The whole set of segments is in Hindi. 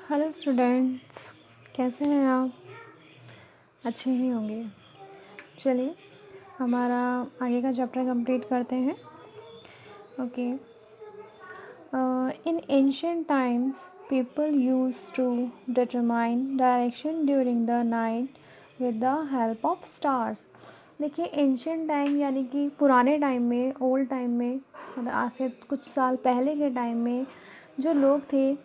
हेलो स्टूडेंट्स, कैसे हैं आप? अच्छे ही होंगे। चलिए हमारा आगे का चैप्टर कंप्लीट करते हैं। Okay. In ancient times people use to determine direction during the night with the help of stars. देखिए, एंशिएंट टाइम यानी कि पुराने टाइम में, ओल्ड टाइम में, मतलब आज से कुछ साल पहले के टाइम में जो लोग थे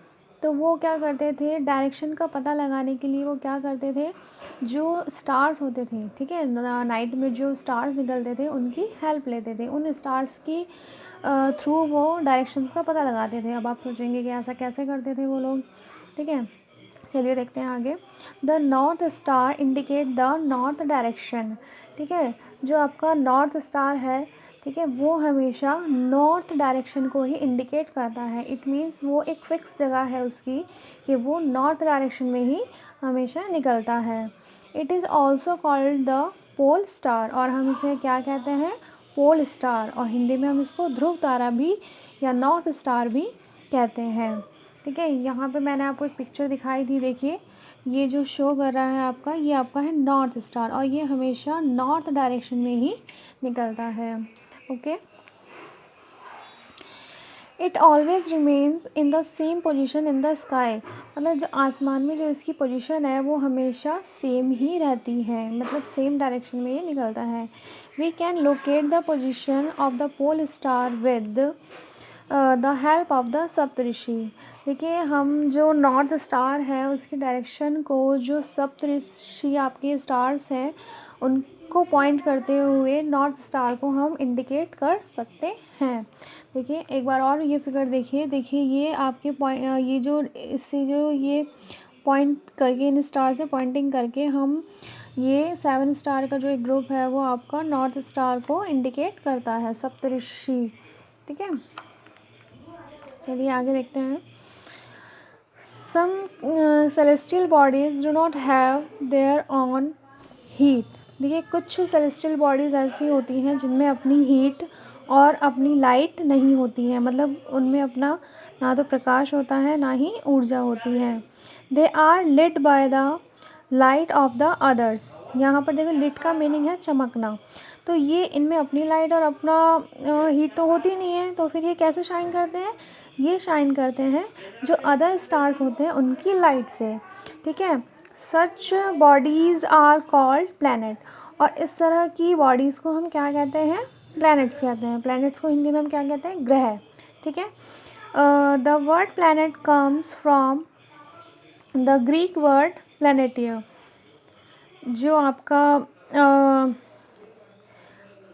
तो वो क्या करते थे, डायरेक्शन का पता लगाने के लिए वो क्या करते थे, जो स्टार्स होते थे, ठीक है, नाइट में जो स्टार्स निकलते थे उनकी हेल्प लेते थे। उन स्टार्स की थ्रू वो डायरेक्शंस का पता लगाते थे। अब आप सोचेंगे कि ऐसा कैसे करते थे वो लोग, ठीक है। चलिए देखते हैं आगे। The north star indicate the north direction, ठीक है। जो आपका नॉर्थ स्टार है, ठीक है, वो हमेशा नॉर्थ डायरेक्शन को ही इंडिकेट करता है। इट मीन्स वो एक फ़िक्स जगह है उसकी कि वो नॉर्थ डायरेक्शन में ही हमेशा निकलता है। It is also called the pole star, और हम इसे क्या कहते हैं, पोल स्टार, और हिंदी में हम इसको ध्रुव तारा भी या नॉर्थ स्टार भी कहते हैं, ठीक है। यहाँ पे मैंने आपको एक पिक्चर दिखाई थी, देखिए ये जो शो कर रहा है आपका, ये आपका है नॉर्थ स्टार, और ये हमेशा नॉर्थ डायरेक्शन में ही निकलता है। Okay. It always remains in the same position in the sky, मतलब जो आसमान में जो इसकी पोजिशन है वो हमेशा सेम ही रहती है, मतलब सेम डायरेक्शन में ये निकलता है। We can locate the position of the pole star with the help of the Saptarishi. देखिए, हम जो नॉर्थ स्टार है उसकी डायरेक्शन को जो सप्तऋषि आपके स्टार्स हैं उनको पॉइंट करते हुए नॉर्थ स्टार को हम इंडिकेट कर सकते हैं। देखिए एक बार और ये फिगर देखिए, देखिए ये आपके पॉइंट, ये जो इससे जो ये पॉइंट करके, इन स्टार से पॉइंटिंग करके हम ये 7 स्टार का जो एक ग्रुप है वो आपका नॉर्थ स्टार को इंडिकेट करता है, सप्तऋषि, ठीक है। चलिए आगे देखते हैं। Some celestial bodies do not have their own heat. देखिए, कुछ सेलेस्टियल बॉडीज़ ऐसी होती हैं जिनमें अपनी हीट और अपनी लाइट नहीं होती है, मतलब उनमें अपना ना तो प्रकाश होता है ना ही ऊर्जा होती है। They are lit by the light of the others. यहाँ पर देखो, लिट का मीनिंग है चमकना, तो ये इनमें अपनी लाइट और अपना हीट तो होती नहीं है, तो फिर ये कैसे शाइन करते हैं, ये शाइन करते हैं जो अदर स्टार्स होते हैं उनकी लाइट से, ठीक है। सच बॉडीज़ आर कॉल्ड प्लैनेट, और इस तरह की बॉडीज़ को हम क्या कहते हैं, प्लैनेट्स कहते हैं। प्लैनेट्स को हिंदी में हम क्या कहते हैं, ग्रह, ठीक है। The word planet comes from the Greek word planetes. जो आपका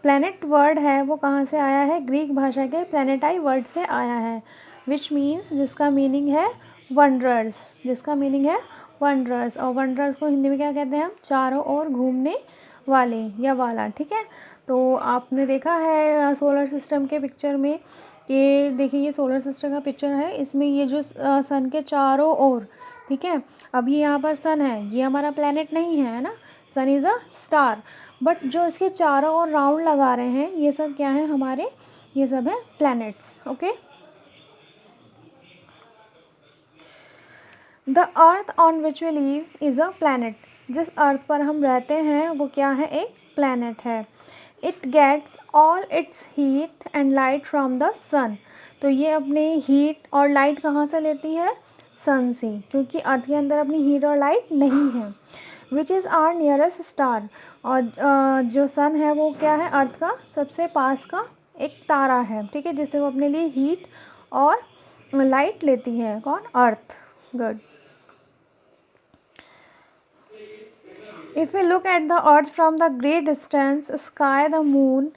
प्लैनेट वर्ड है वो कहाँ से आया है, ग्रीक भाषा के प्लैनेटाई वर्ड से आया है, विच मीन्स, जिसका मीनिंग है वंडरर्स, जिसका मीनिंग है वंडरर्स। और वंडरर्स को हिंदी में क्या कहते हैं हम, चारों ओर घूमने वाले या वाला, ठीक है। तो आपने देखा है सोलर सिस्टम के पिक्चर में कि देखिए ये सोलर सिस्टम का पिक्चर है, इसमें ये जो सन के चारों ओर, ठीक है, अब ये यहाँ पर सन है, ये हमारा प्लैनेट नहीं है ना, सन इज़ अ स्टार, बट जो इसके चारों ओर राउंड लगा रहे हैं ये सब क्या है हमारे, ये सब है planets. Okay. The earth on which we live is a planet. जिस अर्थ पर हम रहते हैं वो क्या है, एक प्लैनेट है। It gets all its heat and light from the sun. तो ये अपने हीट और लाइट कहाँ से लेती है, सन से, क्योंकि अर्थ के अंदर अपनी हीट और लाइट नहीं है। Which is our nearest star, और जो सन है वो क्या है, अर्थ का सबसे पास का एक तारा है, ठीक है, जिससे वो अपने लिए हीट और लाइट लेती है, कौन, अर्थ। Good. If we look at the earth from the great distance, sky, the moon,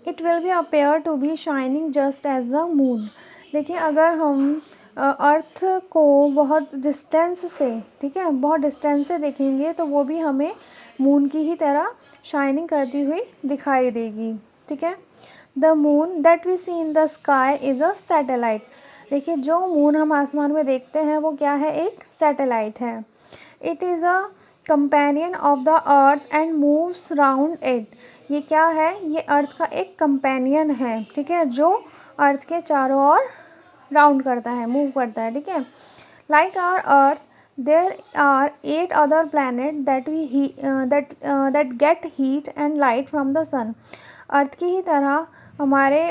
it will be appear to be shining just as the moon. देखिए, अगर हम अर्थ को बहुत डिस्टेंस से, ठीक है, बहुत डिस्टेंस से देखेंगे तो वो भी हमें मून की ही तरह शाइनिंग करती हुई दिखाई देगी, ठीक है। The moon that we see in the sky is a satellite. देखिए, जो मून हम आसमान में देखते हैं वो क्या है, एक सैटेलाइट है। It is a companion of the earth and moves round it. ये क्या है, ये अर्थ का एक कंपेनियन है, ठीक है, जो अर्थ के चारों ओर राउंड करता है, मूव करता है, ठीक है। Like our earth there are 8 other planet that get heat and light from the sun. Earth की ही तरह हमारे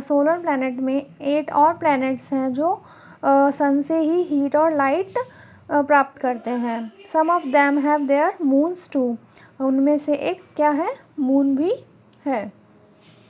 सोलर प्लैनेट में 8 और प्लैनेट्स हैं जो सन से ही हीट और लाइट प्राप्त करते हैं। Some of them have their moons too. उनमें से एक क्या है, मून भी है।